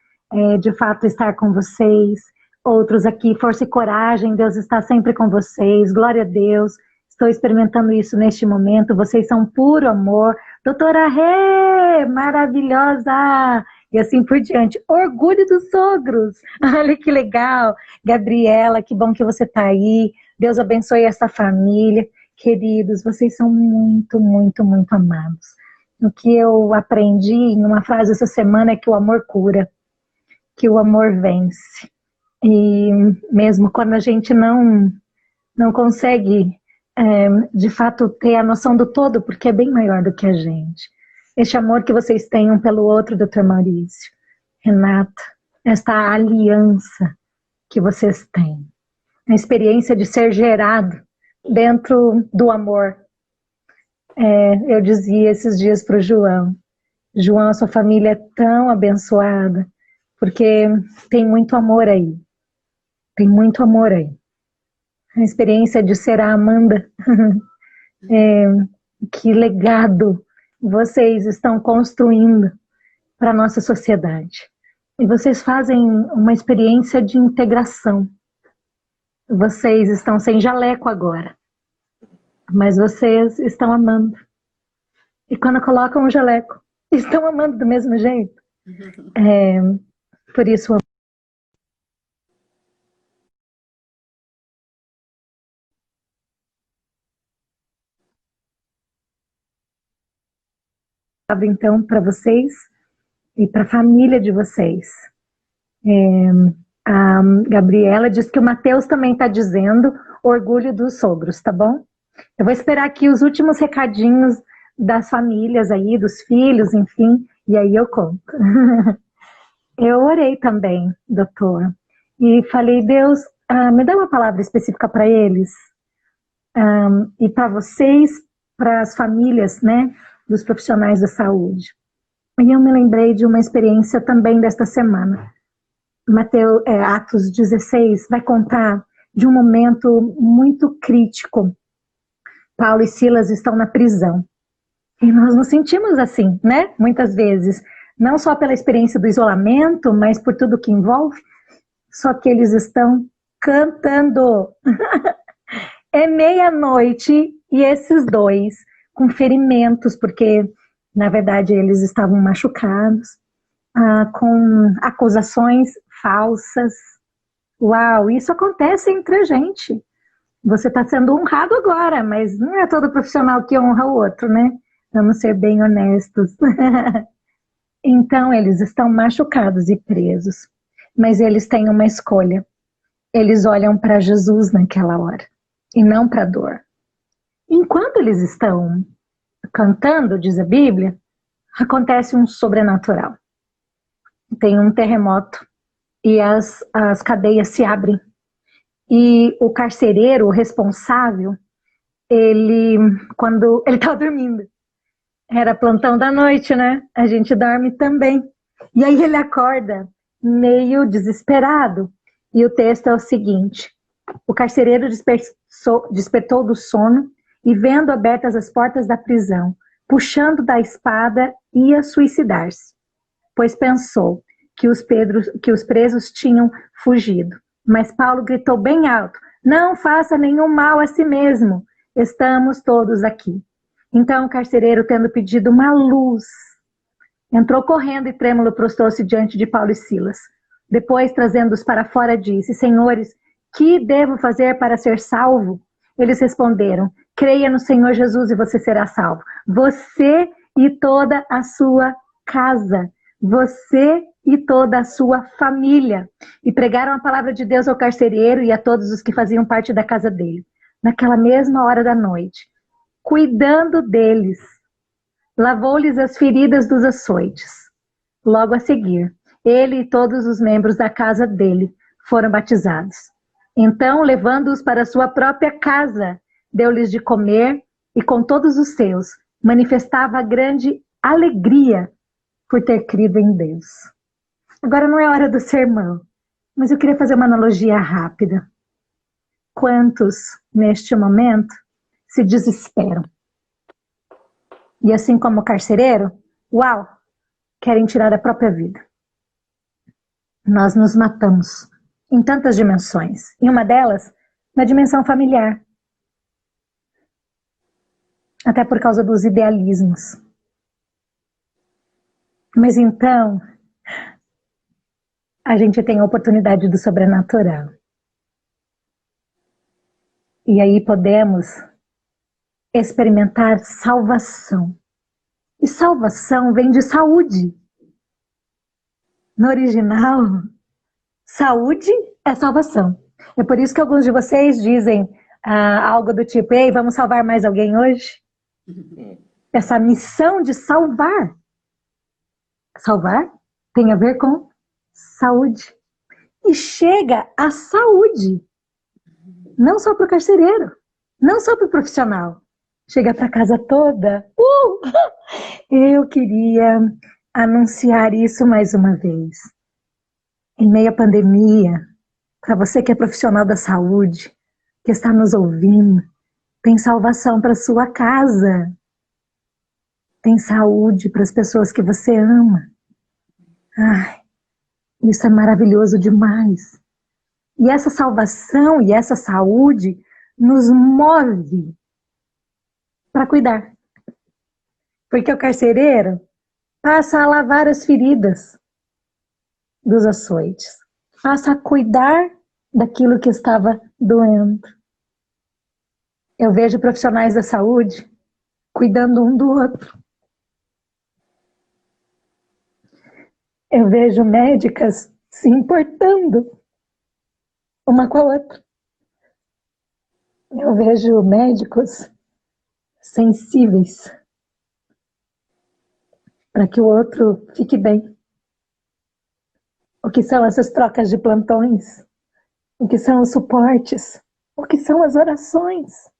de fato estar com vocês. Outros aqui, força e coragem, Deus está sempre com vocês, glória a Deus. Estou experimentando isso neste momento, vocês são puro amor. Doutora Rê, maravilhosa! E assim por diante. Orgulho dos sogros. Olha que legal. Gabriela, que bom que você está aí. Deus abençoe essa família. Queridos, vocês são muito, muito, muito amados. O que eu aprendi em uma frase essa semana é que o amor cura, que o amor vence. E mesmo quando a gente não consegue, de fato, ter a noção do todo, porque é bem maior do que a gente. Este amor que vocês têm um pelo outro, Dr. Maurício, Renata, esta aliança que vocês têm, a experiência de ser gerado dentro do amor. Eu dizia esses dias para o João, a sua família é tão abençoada, porque tem muito amor aí. Tem muito amor aí. A experiência de ser a Amanda, que legado vocês estão construindo para a nossa sociedade. E vocês fazem uma experiência de integração. Vocês estão sem jaleco agora, mas vocês estão amando. E quando colocam o jaleco, estão amando do mesmo jeito. Por isso, então, para vocês e para a família de vocês. A Gabriela diz que o Matheus também está dizendo orgulho dos sogros, tá bom? Eu vou esperar aqui os últimos recadinhos das famílias aí, dos filhos, enfim, e aí eu conto. Eu orei também, doutor, e falei, Deus, me dá uma palavra específica para eles, e para vocês, para as famílias, né, dos profissionais da saúde. E eu me lembrei de uma experiência também desta semana. Atos 16 vai contar de um momento muito crítico. Paulo e Silas estão na prisão. E nós nos sentimos assim, né? Muitas vezes. Não só pela experiência do isolamento, mas por tudo que envolve. Só que eles estão cantando. É meia-noite e esses dois com ferimentos, porque, na verdade, eles estavam machucados, com acusações falsas. Uau, isso acontece entre a gente. Você está sendo honrado agora, mas não é todo profissional que honra o outro, né? Vamos ser bem honestos. Então, eles estão machucados e presos, mas eles têm uma escolha. Eles olham para Jesus naquela hora, e não para a dor. Enquanto eles estão cantando, diz a Bíblia, acontece um sobrenatural. Tem um terremoto e as cadeias se abrem. E o carcereiro, o responsável, quando ele estava dormindo, era plantão da noite, né? A gente dorme também. E aí ele acorda meio desesperado. E o texto é o seguinte: o carcereiro despertou do sono e, vendo abertas as portas da prisão, puxando da espada, ia suicidar-se, pois pensou que os presos tinham fugido. Mas Paulo gritou bem alto: não faça nenhum mal a si mesmo, estamos todos aqui. Então o carcereiro, tendo pedido uma luz, entrou correndo e trêmulo prostrou-se diante de Paulo e Silas. Depois, trazendo-os para fora, disse: senhores, que devo fazer para ser salvo? Eles responderam: creia no Senhor Jesus e você será salvo. Você e toda a sua casa. Você e toda a sua família. E pregaram a palavra de Deus ao carcereiro e a todos os que faziam parte da casa dele. Naquela mesma hora da noite, cuidando deles, lavou-lhes as feridas dos açoites. Logo a seguir, ele e todos os membros da casa dele foram batizados. Então, levando-os para sua própria casa, deu-lhes de comer e, com todos os seus, manifestava grande alegria por ter crido em Deus. Agora não é hora do sermão, mas eu queria fazer uma analogia rápida. Quantos, neste momento, se desesperam? E assim como o carcereiro, querem tirar a própria vida. Nós nos matamos em tantas dimensões. E uma delas, na dimensão familiar. Até por causa dos idealismos. Mas então, a gente tem a oportunidade do sobrenatural. E aí podemos experimentar salvação. E salvação vem de saúde. No original, saúde é salvação. É por isso que alguns de vocês dizem algo do tipo: ei, vamos salvar mais alguém hoje? Essa missão de salvar. Salvar tem a ver com saúde. E chega a saúde. Não só para o carcereiro, não só para o profissional. Chega para a casa toda. Eu queria anunciar isso mais uma vez. Em meio à pandemia, para você que é profissional da saúde, que está nos ouvindo, tem salvação para sua casa. Tem saúde para as pessoas que você ama. Isso é maravilhoso demais. E essa salvação e essa saúde nos move para cuidar. Porque o carcereiro passa a lavar as feridas dos açoites. Passa a cuidar daquilo que estava doendo. Eu vejo profissionais da saúde cuidando um do outro. Eu vejo médicas se importando uma com a outra. Eu vejo médicos sensíveis para que o outro fique bem. O que são essas trocas de plantões? O que são os suportes? O que são as orações?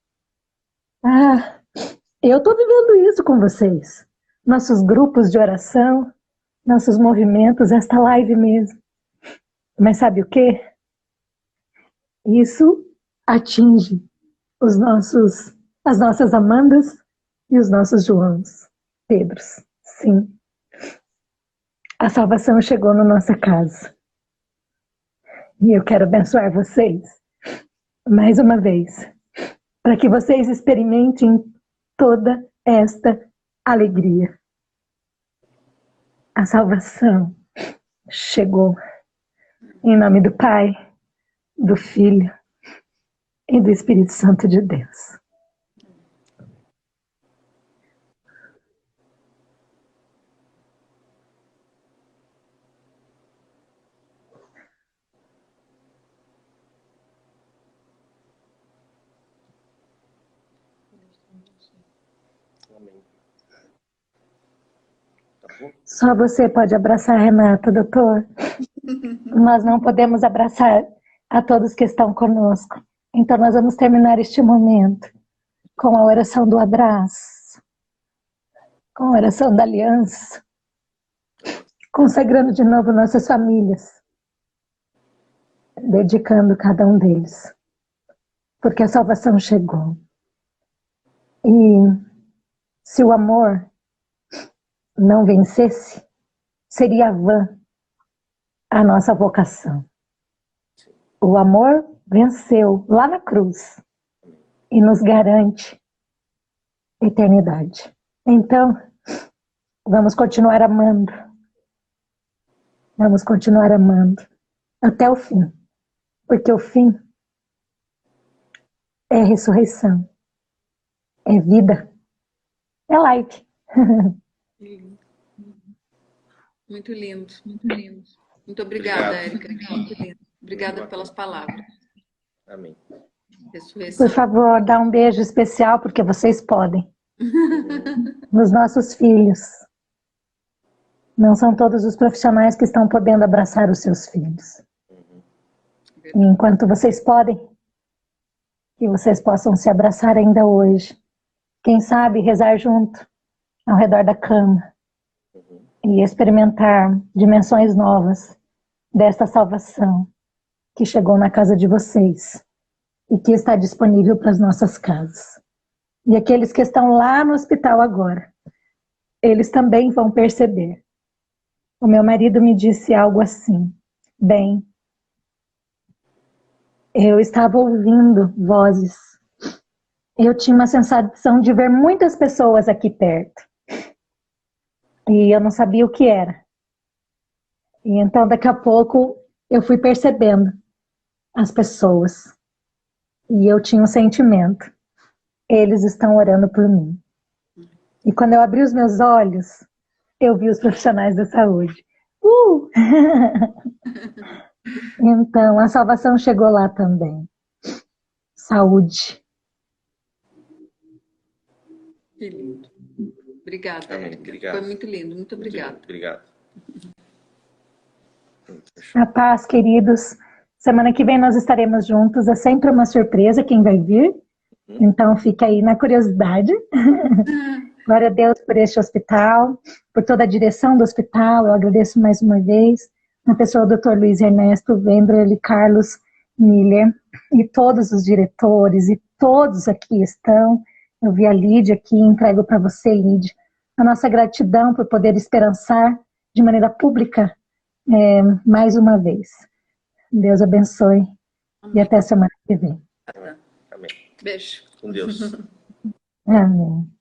Eu estou vivendo isso com vocês. Nossos grupos de oração, nossos movimentos, esta live mesmo. Mas sabe o quê? Isso atinge as nossas Amandas e os nossos Joãos, Pedros. Sim. A salvação chegou na nossa casa. E eu quero abençoar vocês, mais uma vez, para que vocês experimentem toda esta alegria. A salvação chegou. Em nome do Pai, do Filho e do Espírito Santo de Deus. Só você pode abraçar a Renata, doutor. Nós não podemos abraçar a todos que estão conosco. Então, nós vamos terminar este momento com a oração do abraço, com a oração da aliança, consagrando de novo nossas famílias, dedicando cada um deles, porque a salvação chegou. E se o amor não vencesse, seria vã a nossa vocação. O amor venceu lá na cruz e nos garante eternidade. Então, vamos continuar amando. Vamos continuar amando até o fim. Porque o fim é ressurreição, é vida, é light. Muito lindo, muito lindo. Muito obrigada, Érica. Muito lindo. Obrigada pelas palavras. Amém. Ressurreição. Por favor, dá um beijo especial, porque vocês podem. Nos nossos filhos. Não são todos os profissionais que estão podendo abraçar os seus filhos. E enquanto vocês podem, que vocês possam se abraçar ainda hoje. Quem sabe rezar junto, ao redor da cama. E experimentar dimensões novas desta salvação que chegou na casa de vocês e que está disponível para as nossas casas. E aqueles que estão lá no hospital agora, eles também vão perceber. O meu marido me disse algo assim: bem, eu estava ouvindo vozes, eu tinha uma sensação de ver muitas pessoas aqui perto, e eu não sabia o que era. E então daqui a pouco eu fui percebendo as pessoas, e eu tinha um sentimento: eles estão orando por mim. E quando eu abri os meus olhos, eu vi os profissionais da saúde. Então, a salvação chegou lá também. Saúde. Que lindo. Obrigada, Amém. Érica. Obrigado. Foi muito lindo. Muito obrigada. Obrigado. A paz, queridos. Semana que vem nós estaremos juntos. É sempre uma surpresa quem vai vir. Então, fica aí na curiosidade. Glória a Deus por este hospital, por toda a direção do hospital. Eu agradeço mais uma vez, na pessoa do Dr. Luiz Ernesto Wendler e Carlos Miller, e todos os diretores, e todos aqui estão. Eu vi a Lídia aqui, entrego para você, Lídia, a nossa gratidão por poder esperançar de maneira pública mais uma vez. Deus abençoe. Amém. E até semana que vem. Amém. Beijo. Com Deus. Amém.